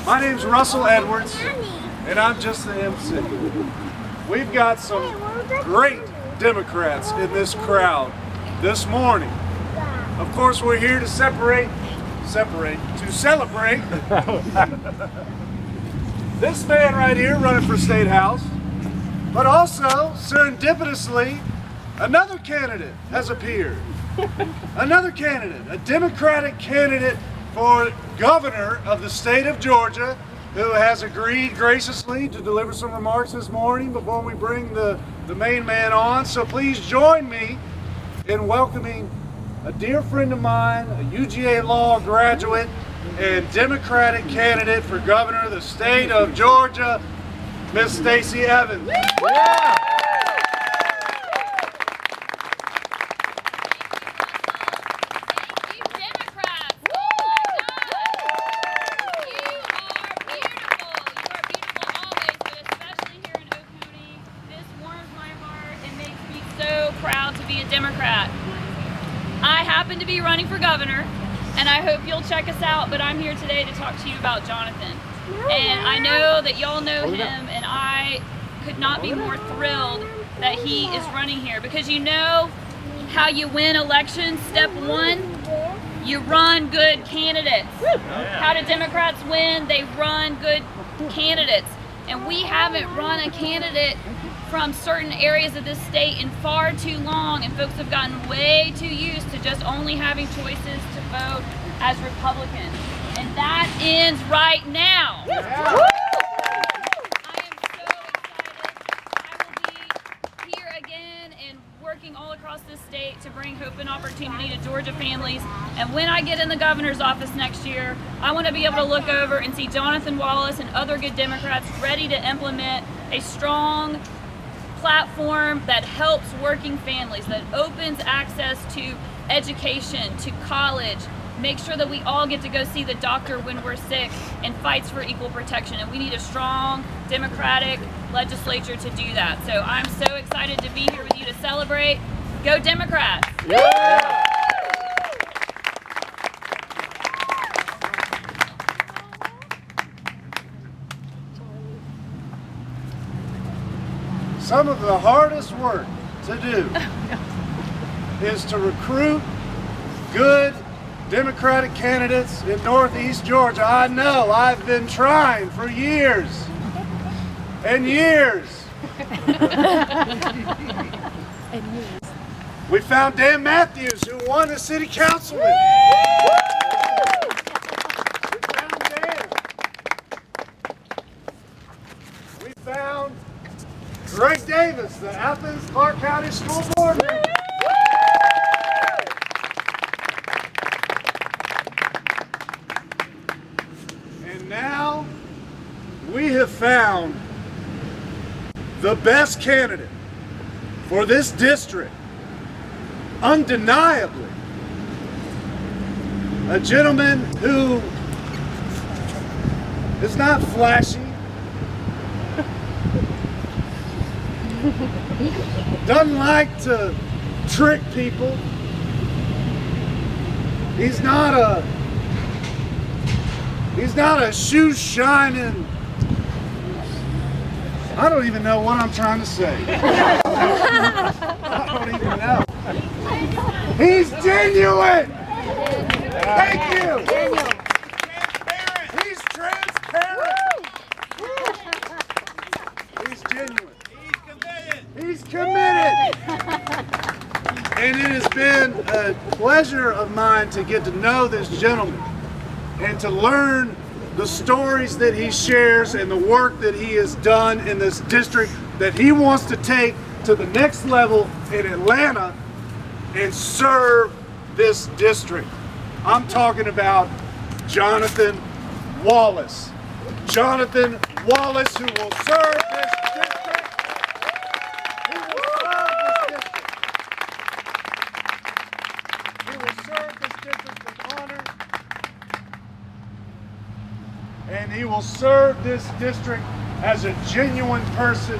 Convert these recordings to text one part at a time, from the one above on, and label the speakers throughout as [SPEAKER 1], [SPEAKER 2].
[SPEAKER 1] My name's Russell Edwards, and I'm just the MC. We've got some great Democrats in this crowd this morning. Of course, we're here to celebrate this man right here running for Statehouse, but also serendipitously, another candidate has appeared. Another candidate, a Democratic candidate for governor of the state of Georgia, who has agreed graciously to deliver some remarks this morning before we bring the main man on. So please join me in welcoming a dear friend of mine, a UGA law graduate and Democratic candidate for governor of the state of Georgia, Miss Stacey Evans. Yeah.
[SPEAKER 2] Proud to be a Democrat. I happen to be running for governor, and I hope you'll check us out, but I'm here today to talk to you about Jonathan. And I know that y'all know him, and I could not be more thrilled that he is running here, because you know how you win elections. Step one, you run good candidates. How do Democrats win? They run good candidates. And we haven't run a candidate from certain areas of this state in far too long, and folks have gotten way too used to just only having choices to vote as Republicans. And that ends right now. Yeah. I am so excited. I will be here again and working all across this state to bring hope and opportunity to Georgia families. And when I get in the governor's office next year, I want to be able to look over and see Jonathan Wallace and other good Democrats ready to implement a strong platform that helps working families, that opens access to education, to college, make sure that we all get to go see the doctor when we're sick, and fights for equal protection. And we need a strong Democratic legislature to do that. So I'm so excited to be here with you to celebrate. Go Democrats! Yeah.
[SPEAKER 1] Some of the hardest work to do is to recruit good Democratic candidates in Northeast Georgia. I know, I've been trying for years and years. We found Dan Matthews, who won the city councilman. We found Dan. We found Greg Davis, the Athens-Clarke County School Board member. And now we have found the best candidate for this district, undeniably. A gentleman who is not flashy, doesn't like to trick people. He's not a shoe shining. I don't even know what I'm trying to say. I don't even know. He's genuine. Thank you. He's transparent. He's genuine. He's committed. And it has been a pleasure of mine to get to know this gentleman and to learn the stories that he shares and the work that he has done in this district that he wants to take to the next level in Atlanta and serve this district. I'm talking about Jonathan Wallace. Jonathan Wallace, who will serve this district. He will serve this district. He will serve this district with honor. And he will serve this district as a genuine person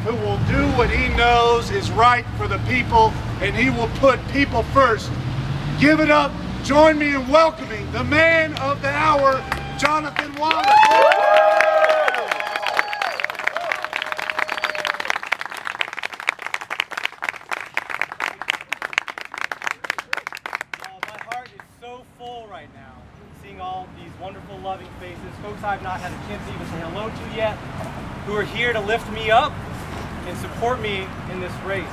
[SPEAKER 1] who will do what he knows is right for the people, and he will put people first. Give it up. Join me in welcoming the man of the hour, Jonathan Wallace.
[SPEAKER 3] My heart is so full right now, seeing all these wonderful, loving faces, folks I've not had a chance to even say hello to yet, who are here to lift me up and support me in this race.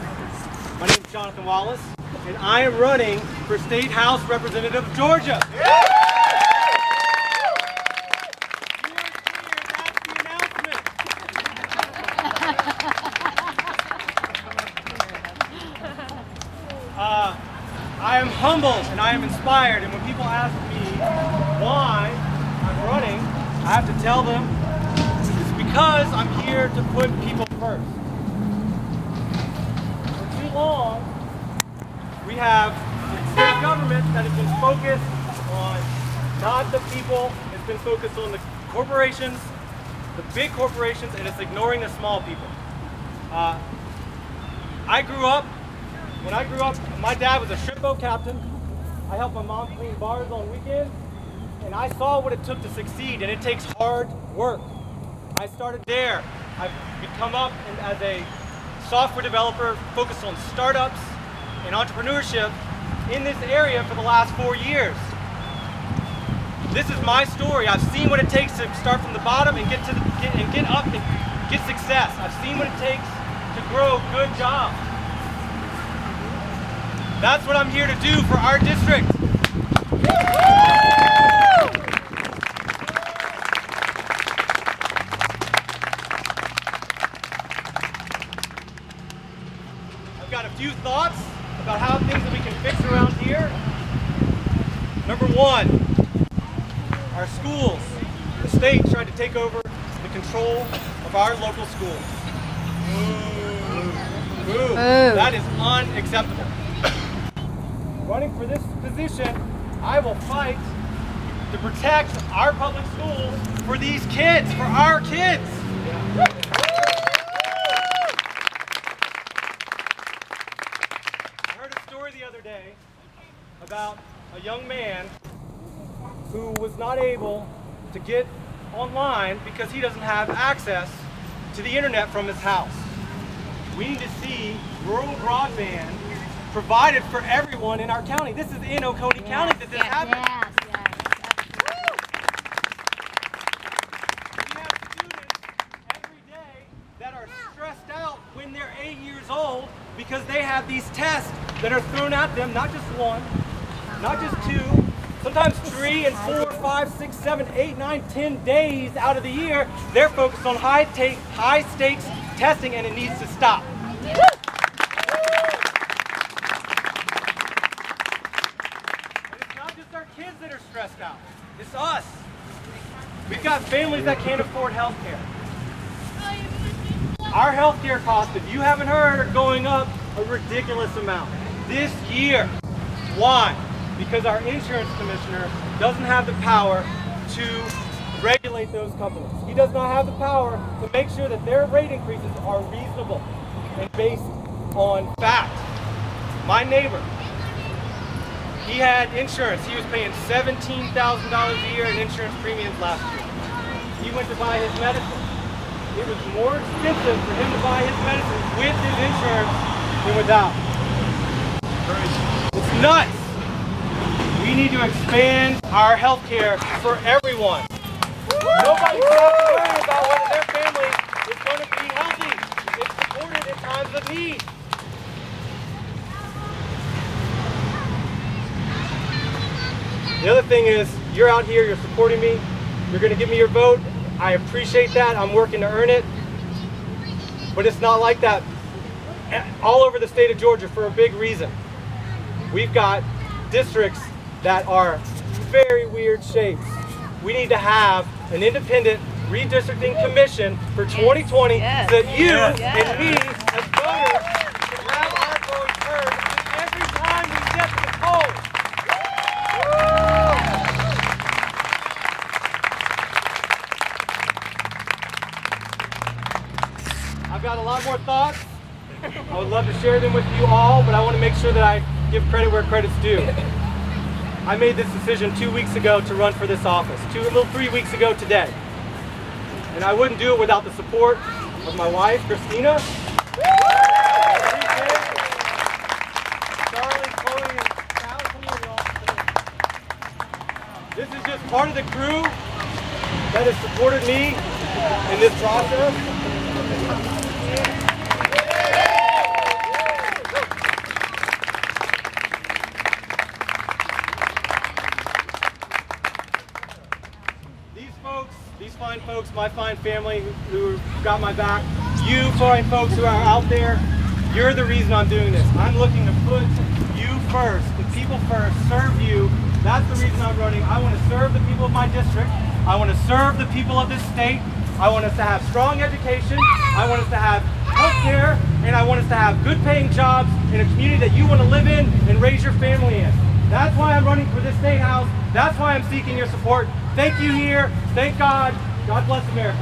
[SPEAKER 3] My name is Jonathan Wallace, and I am running for State House Representative of Georgia. You are here, that's the announcement. I am humbled and I am inspired, and when people ask me why I'm running, I have to tell them it's because I'm here to put people first. For too long, we have a state government that has been focused on not the people, it's been focused on the corporations, the big corporations, and it's ignoring the small people. When I grew up, my dad was a shrimp boat captain. I helped my mom clean bars on weekends, and I saw what it took to succeed, and it takes hard work. I started there. I've come up as a software developer focused on startups and entrepreneurship in this area for the last 4 years. This is my story. I've seen what it takes to start from the bottom and get up and get success. I've seen what it takes to grow good jobs. That's what I'm here to do for our district. I've got a few thoughts about how things that we can fix around here. Number one, our schools. The state tried to take over the control of our local schools. Ooh. That is unacceptable. Running for this position, I will fight to protect our public schools for these kids, for our kids. I heard a story the other day about a young man who was not able to get online because he doesn't have access to the internet from his house. We need to see rural broadband provided for everyone in our county. This is in Oconee County that this happened. We have students every day that are stressed out when they're 8 years old because they have these tests that are thrown at them, not just one, not just two, sometimes 3 and 4, 5, 6, 7, 8, 9, 10 days out of the year. They're focused on high stakes testing, and it needs to stop. Kids that are stressed out. It's us. We've got families that can't afford health care. Our health care costs, if you haven't heard, are going up a ridiculous amount this year. Why? Because our insurance commissioner doesn't have the power to regulate those companies. He does not have the power to make sure that their rate increases are reasonable and based on fact. My neighbor, he had insurance. He was paying $17,000 a year in insurance premiums last year. He went to buy his medicine. It was more expensive for him to buy his medicine with his insurance than without. It's nuts. We need to expand our health care for everyone. Nobody should have to worry about whether their family is going to be healthy. It's supported in times of need. The other thing is, you're out here, you're supporting me, you're going to give me your vote. I appreciate that. I'm working to earn it. But it's not like that all over the state of Georgia for a big reason. We've got districts that are very weird shapes. We need to have an independent redistricting commission for 2020 so that you and me as voters can have our voice heard every time we get to the polls. I've got a lot more thoughts. I would love to share them with you all, but I want to make sure that I give credit where credit's due. I made this decision 2 weeks ago to run for this office, 3 weeks ago today. And I wouldn't do it without the support of my wife, Christina, Charlie, Chloe, and Cal. Come on, y'all. This is just part of the crew that has supported me in this process. These fine folks, my fine family who got my back, you fine folks who are out there, you're the reason I'm doing this. I'm looking to put you first, the people first, serve you. That's the reason I'm running. I want to serve the people of my district. I want to serve the people of this state. I want us to have strong education. I want us to have health care, and I want us to have good paying jobs in a community that you want to live in and raise your family in. That's why I'm running for this Statehouse. That's why I'm seeking your support. Thank you here. Thank God. God bless America.